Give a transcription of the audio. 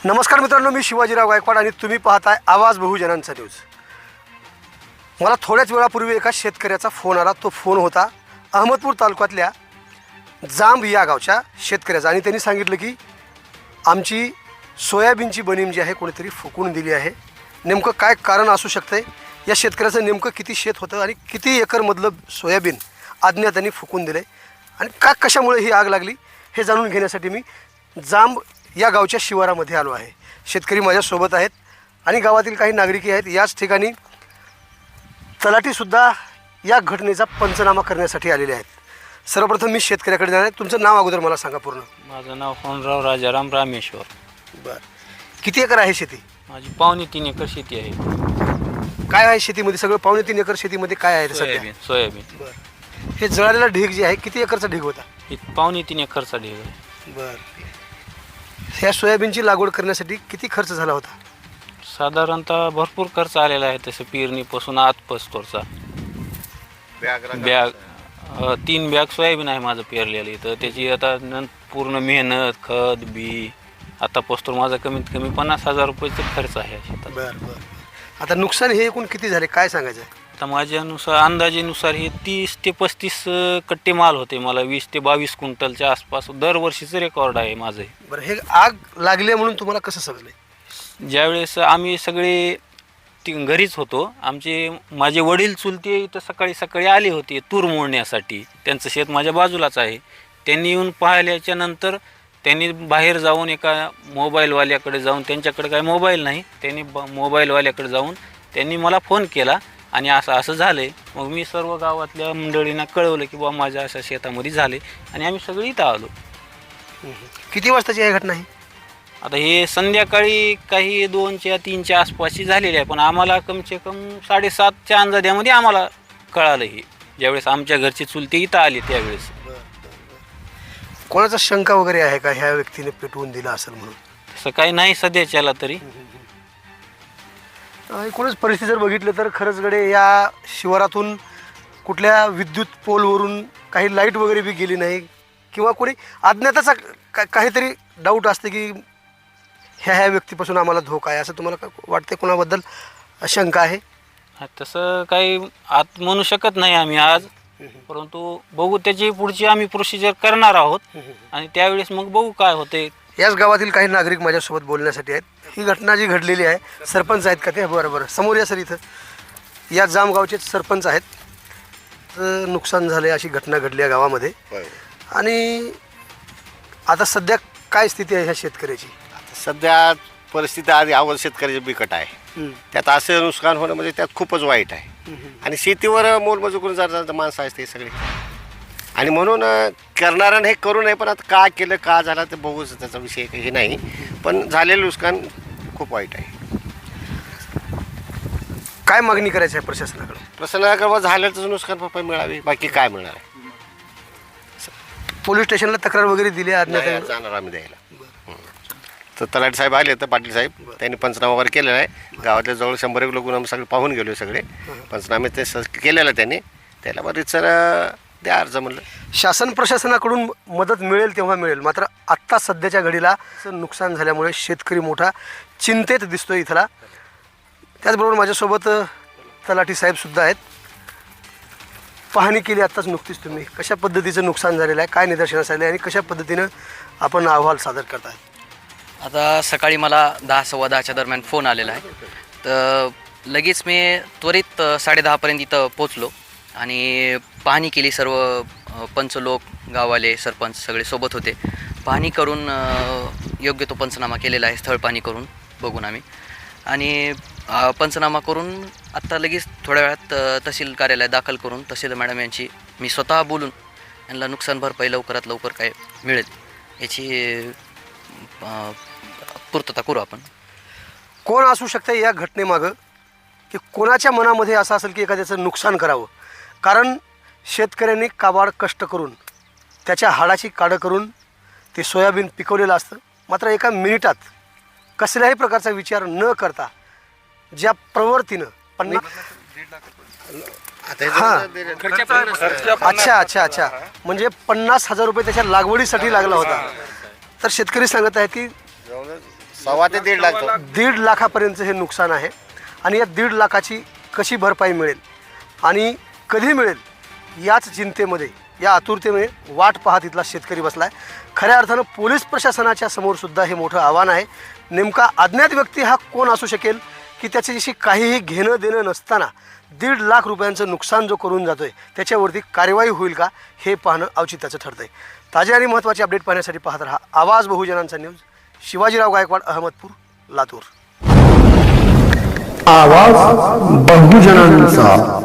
नमस्कार मित्रांनो, मी शिवाजीराव गायकवाड आणि तुम्ही पाहताय आवाज बहुजनांचा न्यूज. मला थोड्याच वेळापूर्वी एका शेतकऱ्याचा फोन आला. तो फोन होता अहमदपूर तालुक्यातल्या जांब या गावच्या शेतकऱ्याचा आणि त्यांनी सांगितलं की आमची सोयाबीनची बनीम जी आहे कोणीतरी फुकून दिली आहे. नेमकं काय कारण असू शकतं, या शेतकऱ्याचं नेमकं किती शेत होतं आणि किती एकरमधलं सोयाबीन अज्ञातांनी फुकून दिलं आणि कशामुळे ही आग लागली हे जाणून घेण्यासाठी मी जांब या गावच्या शिवारामध्ये आलो आहे. शेतकरी माझ्यासोबत आहेत आणि गावातील काही नागरिकही आहेत. याच ठिकाणी तलाठीसुद्धा या घटनेचा पंचनामा करण्यासाठी आलेले आहेत. सर्वप्रथम मी शेतकऱ्याकडे जाणार आहे. तुमचं नाव अगोदर मला सांगा पूर्ण. माझं नाव होनराव राजाराम रामेश्वर. बरं, किती एकर आहे शेती? माझी 3.25 एकर शेती आहे. काय आहे शेतीमध्ये? सगळं 3.25 एकर शेतीमध्ये काय आहे सध्या? सोयाबीन. बरं, हे जळालेला ढीग जे आहे किती एकरचा ढीग होता? 3.25 एकरचा ढीग आहे. बरं, ह्या सोयाबीनची लागवड करण्यासाठी किती खर्च झाला होता? साधारणतः भरपूर खर्च आलेला आहे. तसं पेरणीपासून आतपस्तोरचा बॅग 3 बॅग सोयाबीन आहे माझं पेरलेलं. तर त्याची आता पूर्ण मेहनत, खत, बी, आता पस्तोर माझा कमीत कमी 50,000 रुपयाचा खर्च आहे शेतात. बरं बरं, आता नुकसान हे एकूण किती झाले काय सांगायचं आहे? आता माझ्यानुसार अंदाजेनुसार हे 30 ते 35 कट्टे माल होते. मला 20 ते 22 क्विंटलच्या आसपास दरवर्षीचं रेकॉर्ड आहे माझं. बरं, हे आग लागली म्हणून तुम्हाला कसं समजलं? ज्यावेळेस आम्ही सगळे घरीच होतो, माझे वडील चुलते इथं सकाळी सकाळी आले होते तूर मोडण्यासाठी. त्यांचं शेत माझ्या बाजूलाच आहे. त्यांनी येऊन पाहिल्याच्या नंतर त्यांनी बाहेर जाऊन एका मोबाईलवाल्याकडे जाऊन, त्यांच्याकडे काही मोबाईल नाही, त्यांनी मोबाईलवाल्याकडे जाऊन त्यांनी मला फोन केला आणि असं झालं आहे. मग मी सर्व गावातल्या मंडळींना कळवलं की बाबा माझ्या अशा शेतामध्ये झाले आणि आम्ही सगळे इथं आलो. किती वाजताची ही घटना आहे? आता हे संध्याकाळी काही 2च्या 3च्या आसपासची झालेली आहे, पण आम्हाला कमसे कम 7:30च्या अंदाजामध्ये आम्हाला कळालं हे, ज्यावेळेस आमच्या घरचे चुलते इथं आले त्यावेळेस. कोणाचा शंका वगैरे आहे का ह्या व्यक्तीने पेटवून दिला असेल म्हणून? तसं काही नाही सध्याच्याला तरी. एकूणच परिस्थिती जर बघितलं तर खरंच गडे या शिवारातून कुठल्या विद्युत पोलवरून काही लाईट वगैरे बी गेली नाही किंवा कोणी अज्ञाताचा काहीतरी डाऊट असते की ह्या व्यक्तीपासून आम्हाला धोका आहे असं तुम्हाला वाटते? कोणाबद्दल शंका आहे? तसं काही आत म्हणू शकत नाही आम्ही आज, परंतु बघू त्याची पुढची आम्ही प्रोसिजर करणार आहोत आणि त्यावेळेस मग बघू काय होते. याच गावातील काही नागरिक माझ्यासोबत बोलण्यासाठी आहेत. ही घटना जी घडलेली आहे, सरपंच आहेत का ते? बरं, समोर या सर. इथं या जामगावचे सरपंच आहेत. तर नुकसान झाले अशी घटना घडली आहे गावामध्ये आणि आता सध्या काय स्थिती आहे ह्या शेतकऱ्याची? सध्या परिस्थिती आधी अगोदर शेतकऱ्याची बिकट आहे. त्यात असं नुकसान होणं म्हणजे त्यात खूपच वाईट आहे. आणि शेतीवर मोलमजूर करून जातात माणसं असते सगळे आणि म्हणून करणाऱ्यानं हे करू नये. पण आता का केलं, का झालं ते बघूच, त्याचा विषय काही नाही. पण झालेलं नुकसान खूप वाईट आहे. काय मागणी करायची आहे प्रशासनाकडे? प्रशासनाकडे झालेलं नुकसान भरपाई मिळावी, बाकी काय मिळणार आहे? पोलीस स्टेशनला तक्रार वगैरे दिली आहे? जाणार आम्ही द्यायला. तर तलाठी साहेब आले तर पाटील साहेब त्यांनी पंचनामा वगैरे केलेला आहे. गावातल्या जवळ 100 लोक आम्ही सगळे पाहून गेलो. सगळे पंचनामे ते केलेलं त्यांनी. त्याला बरीच सर द्या अर्ज म्हणलं. शासन प्रशासनाकडून मदत मिळेल तेव्हा मिळेल, मात्र आत्ता सध्याच्या घडीला नुकसान झाल्यामुळे शेतकरी मोठा चिंतेत दिसतोय इथला. त्याचबरोबर माझ्यासोबत तलाठी साहेबसुद्धा आहेत. पाहणी केली आत्ताच नुकतीच तुम्ही, कशा पद्धतीचं नुकसान झालेलं आहे, काय निदर्शनास आले आणि कशा पद्धतीनं आपण अहवाल सादर करताय? आता सकाळी मला 10-10:15च्या दरम्यान फोन आलेला आहे. तर लगेच मी त्वरित 10:30पर्यंत इथं पोचलो आणि पाहणी केली. सर्व पंच लोक, गाववाले, सरपंच सगळे सोबत होते. पाहणी करून योग्य तो पंचनामा केलेला आहे. स्थळ पाहणी करून बघून आम्ही आणि पंचनामा करून आत्ता लगेच थोड्या वेळात तहसील कार्यालयात दाखल करून तहसील मॅडम यांची मी स्वतः बोलून यांना नुकसान भरपाई लवकरात लवकर काय मिळेल याची पूर्तता करू आपण. कोण असू शकतं या घटनेमागं, की कोणाच्या मनामध्ये असं असेल की एखाद्याचं नुकसान करावं? कारण शेतकऱ्यांनी काबाड कष्ट करून त्याच्या हाडाची काढं करून ते सोयाबीन पिकवलेलं असतं, मात्र एका मिनिटात कसल्याही प्रकारचा विचार न करता ज्या प्रवृत्तीनं आता हे हा. जवळ- अच्छा अच्छा अच्छा, म्हणजे 50,000 रुपये त्याच्या लागवडीसाठी लागला होता. तर शेतकरी सांगत आहेत की जवळ 1.25 ते 1.5 लाख 1.5 लाखापर्यंत हे नुकसान आहे आणि या 1.5 लाखाची कशी भरपाई मिळेल आणि कधी मिळेल याच चिंतेमध्ये, या आतुरतेमध्ये वाट पाहत इथला शेतकरी बसला आहे. खऱ्या अर्थानं पोलीस प्रशासनाच्या समोरसुद्धा हे मोठं आव्हान आहे. नेमका अज्ञात व्यक्ती हा कोण असू शकेल की त्याच्याशी काहीही घेणं देणं नसताना 1.5 लाख रुपयांचं नुकसान जो करून जातोय त्याच्यावरती कार्यवाही होईल का हे पाहणं औचित्याचं ठरतंय. ताजे आणि महत्त्वाचे अपडेट पाहण्यासाठी पाहत राहा आवाज बहुजनांचा न्यूज. शिवाजीराव गायकवाड, अहमदपूर, लातूर. आवाज बहुजनांचा.